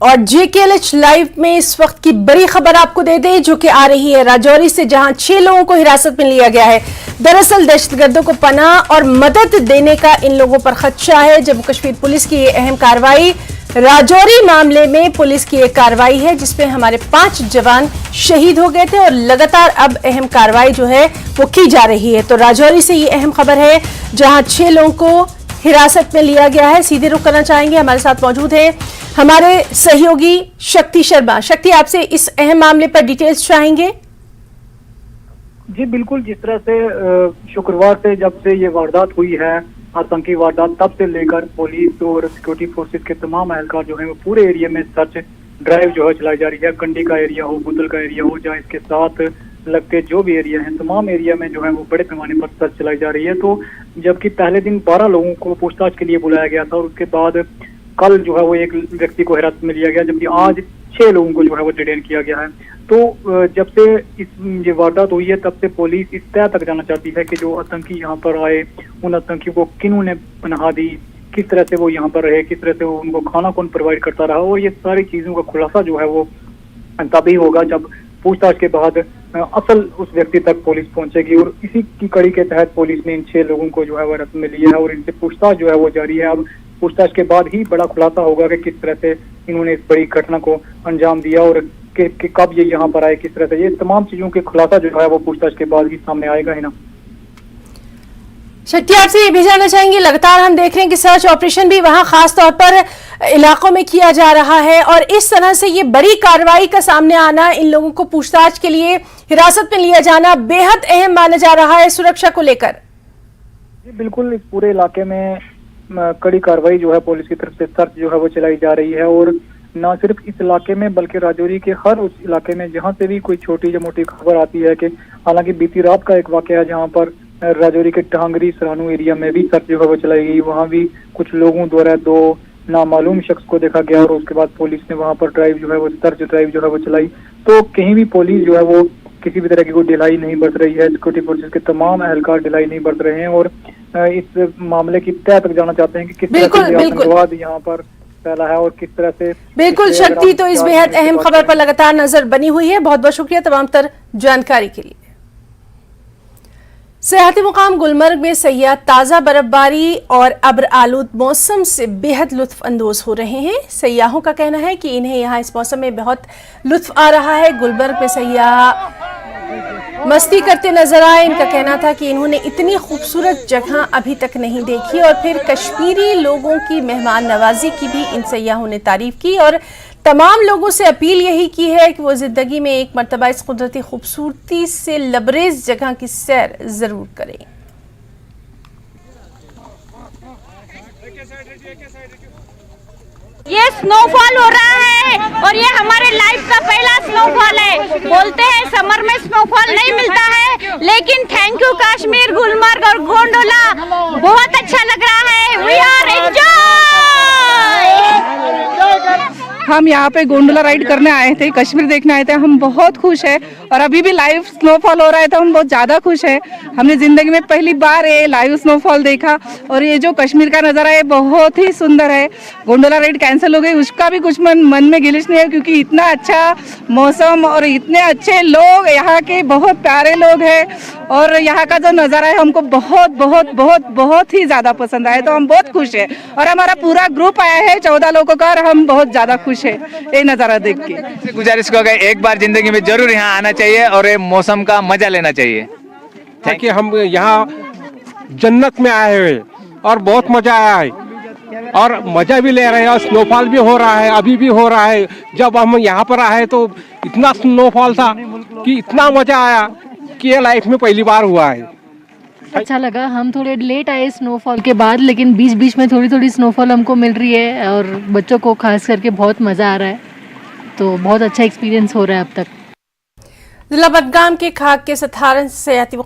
और JKLH live में इस वक्त की बड़ी खबर आपको दे दें जो कि आ रही है राजौरी से, जहां 6 लोगों को हिरासत में लिया गया है। दरअसल दहशतगर्दों को पनाह और मदद देने का इन लोगों पर खदशा है। जम्मू कश्मीर पुलिस की ये अहम कार्रवाई राजौरी मामले में पुलिस की एक कार्रवाई है जिसमें हमारे 5 जवान शहीद हो गए थे और लगातार अब अहम कार्रवाई जो है वो की जा रही है। तो राजौरी से ये अहम खबर है जहां 6 लोगों को हिरासत में लिया गया है। सीधे रुख करना चाहेंगे, हमारे साथ मौजूद है हमारे सहयोगी शक्ति शर्मा। शक्ति, आपसे इस अहम मामले पर डिटेल्स चाहेंगे। जी बिल्कुल, जिस तरह से शुक्रवार से जब से ये वारदात हुई है, आतंकी वारदात, तब से लेकर पुलिस और सिक्योरिटी फोर्सेस के तमाम एहलकार जो है वो पूरे एरिया में सर्च ड्राइव जो है चलाई जा रही है। कंडी का एरिया हो, बुतल का एरिया हो, जहाँ इसके साथ लगते जो भी एरिया हैं, तमाम एरिया में जो है वो बड़े पैमाने पर सर्च चलाई जा रही है। तो जबकि पहले दिन 12 लोगों को पूछताछ के लिए बुलाया गया था और उसके बाद कल जो है वो एक व्यक्ति को हिरासत में लिया गया, जबकि आज 6 लोगों को जो है वो डिटेन किया गया है। तो जब से ये वारदात हुई है तब से पुलिस इस तय तक जाना चाहती है कि जो आतंकी यहाँ पर आए, उन आतंकियों को किन्होंने पनाह दी, किस तरह से वो यहाँ पर रहे, किस तरह से वो उनको खाना कौन प्रोवाइड करता रहा। और ये सारी चीजों का खुलासा जो है वो तभी होगा जब पूछताछ के बाद असल उस व्यक्ति तक पुलिस पहुंचेगी। और इसी की कड़ी के तहत पुलिस ने इन 6 लोगों को जो है वो हिरासत में लिया है और इनसे पूछताछ जो है वो जारी है। अब पूछताछ के बाद ही बड़ा खुलासा होगा कि किस तरह से इन्होंने इस बड़ी घटना को अंजाम दिया और कि कब ये यहाँ पर आए, किस तरह से। ये तमाम चीजों के खुलासा जो है वो पूछताछ के बाद ही सामने आएगा ही ना। शक्ति, आपसे ये भी जानना चाहेंगे, लगातार हम देख रहे हैं कि सर्च ऑपरेशन भी वहां खास तौर पर इलाकों में किया जा रहा है और इस तरह से ये बड़ी कार्रवाई का सामने आना, इन लोगों को पूछताछ के लिए हिरासत में लिया जाना बेहद अहम माना जा रहा है सुरक्षा को लेकर। बिल्कुल, इस पूरे इलाके में कड़ी कार्रवाई जो है पुलिस की तरफ से सर्च जो है वो चलाई जा रही है। और न सिर्फ इस इलाके में बल्कि राजौरी के हर उस इलाके में जहां से भी कोई छोटी या मोटी खबर आती है कि हालांकि बीती रात का एक वाकया जहां पर राजौरी के टांगरी सरानू एरिया में भी सर्च जो है वो चलाई गई, वहां भी कुछ लोगों द्वारा 2 नामालूम शख्स को देखा गया और उसके बाद पुलिस ने वहां पर ड्राइव जो है वो सर्च ड्राइव जो है वो चलाई। तो कहीं भी पुलिस जो है वो किसी भी तरह की कोई ढिलाई नहीं बरत रही है। सिक्योरिटी फोर्सेस के तमाम एहलकार ढिलाई नहीं बरत रहे हैं और इस मामले की तह तक जाना चाहते हैं कि किस तरह से आतंकवाद यहाँ पर फैला है और किस तरह से। बिल्कुल शक्ति, तो इस बेहद अहम खबर पर लगातार नजर बनी हुई है। बहुत बहुत शुक्रिया तमाम तर जानकारी के लिए। सियाहती मुकाम गुलमर्ग में सयाह ताज़ा बर्फबारी और अब्र आलूद मौसम से बेहद लुत्फ अंदोज हो रहे हैं। सयाहों का कहना है कि इन्हें यहाँ इस मौसम में बहुत लुत्फ आ रहा है। गुलमर्ग में सयाह मस्ती करते नजर आए। इनका कहना था कि इन्होंने इतनी खूबसूरत जगह अभी तक नहीं देखी और फिर कश्मीरी लोगों की मेहमान नवाजी की भी इन सयाहों ने तारीफ की और तमाम लोगों से अपील यही की है कि वो जिंदगी में एक मर्तबा इस कुदरती खूबसूरती से लबरेज जगह की सैर जरूर करें। ये स्नोफॉल हो रहा है और ये हमारे लाइफ का पहला स्नोफॉल है। बोलते हैं समर में स्नोफॉल नहीं मिलता है, लेकिन थैंक यू कश्मीर, गुलमर्ग और गोंडोला, बहुत अच्छा लग रहा है। We are enjoy. हम यहाँ पे गोंडोला राइड करने आए थे, कश्मीर देखने आए थे। हम बहुत खुश है और अभी भी लाइव स्नोफॉल हो रहा है तो हम बहुत ज़्यादा खुश है। हमने ज़िंदगी में पहली बार ये लाइव स्नोफॉल देखा और ये जो कश्मीर का नज़ारा है बहुत ही सुंदर है। गोंडोला राइड कैंसिल हो गई, उसका भी कुछ मन में गिलिश नहीं है क्योंकि इतना अच्छा मौसम और इतने अच्छे लोग, यहाँ के बहुत प्यारे लोग हैं और यहाँ का जो नज़ारा है हमको बहुत बहुत बहुत बहुत ही ज़्यादा पसंद आया। तो हम बहुत खुश है और हमारा पूरा ग्रुप आया है 14 लोगों का और हम बहुत ज़्यादा खुश है ये नज़ारा देख के। गुजारिश को एक बार जिंदगी में जरूर यहाँ आना चाहिए और ये मौसम का मजा लेना चाहिए। ताकि हम यहाँ जन्नत में आए हुए और बहुत मजा आया है और मजा भी ले रहे हैं और स्नोफॉल भी हो रहा है, अभी भी हो रहा है। जब हम यहाँ पर आए तो इतना स्नोफॉल था कि इतना मजा आया कि ये लाइफ में पहली बार हुआ है। अच्छा लगा। हम थोड़े लेट आए स्नोफॉल के बाद, लेकिन बीच बीच में थोड़ी थोड़ी स्नोफॉल हमको मिल रही है और बच्चों को खास करके बहुत मज़ा आ रहा है। तो बहुत अच्छा एक्सपीरियंस हो रहा है अब तक। जिला बडगाम के खाक के सथारन से